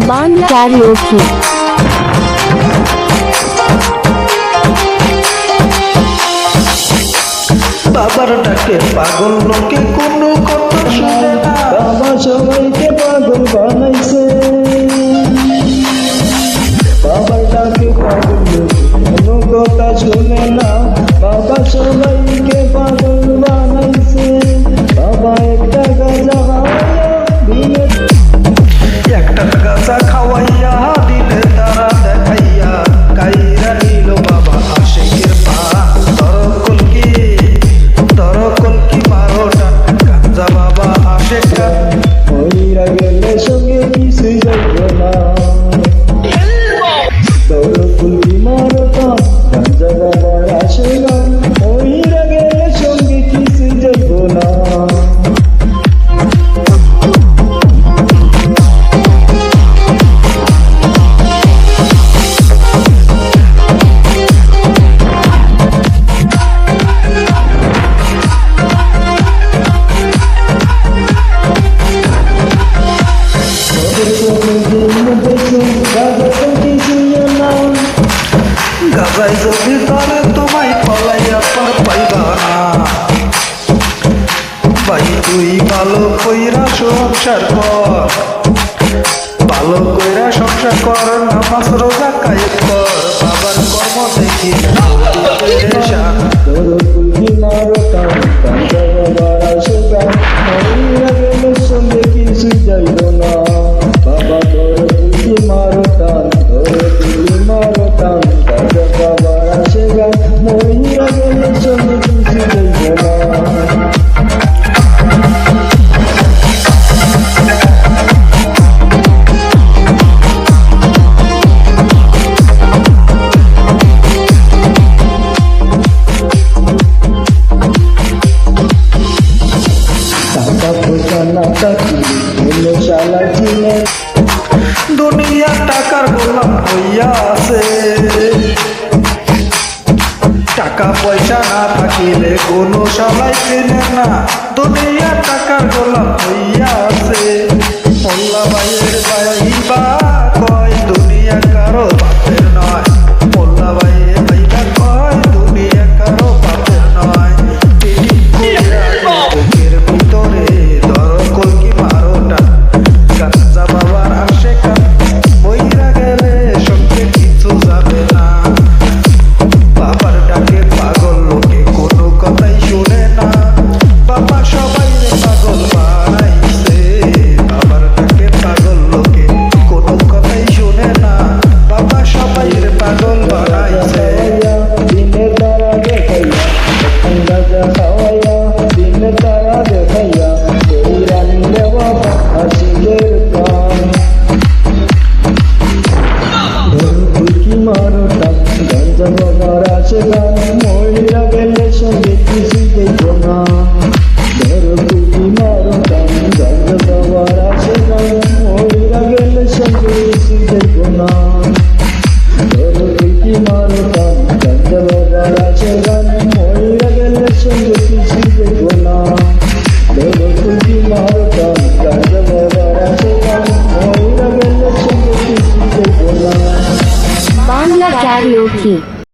Banda Karaoke. বাবার ডাকে পাগল লোকে কোনো কথা শুনে না, বাবা সবাইকে পাগল বানাইছে। বাবার ডাকে পাগল লোকে কোনো কথা শুনে না, বাবা সবাইকে পাগল বানাইছে। বাবা একটা গাঁজা একটা গাঁজা খাওয়াইয়া দিলে তারা দেখাইয়া কাইরা নিল বাবা আশিকের পা। দরকলকি মারোটা গাঁজা বাবা আশেকা হইরা গেলে সঙ্গে কিছুই যাইব না। দরকলকি মারোটা গাঁজা বাবা আশেকা হইরা গেলে সঙ্গে কিছুই যাইব না। গাজাই যদি তারে তোমায় পলাইয়া পার পাইবা না, ভাই তুই ভালো কইরা সংসার কর, ভালো কইরা সংসার কর, নামাজ রোজা কায়েম কর, বাবার কর্ম দেখি সঙ্গে কিছু যাইব না। বাবা তোর তুই মারো টান, তোর তুই মারো টান, বাবার আসে গান মহিলা গেলে সঙ্গে কিছু যাইব না। দুনিয়া টাকার গোলাম হইয়া আছে, টাকা পয়সা না থাকিলে কোনো শালাই চেনে না। দুনিয়া টাকার গোলাম হইয়া আছে, মোল্লা ভাইয়ের ভাইবা কয় দুনিয়া কারো বাপের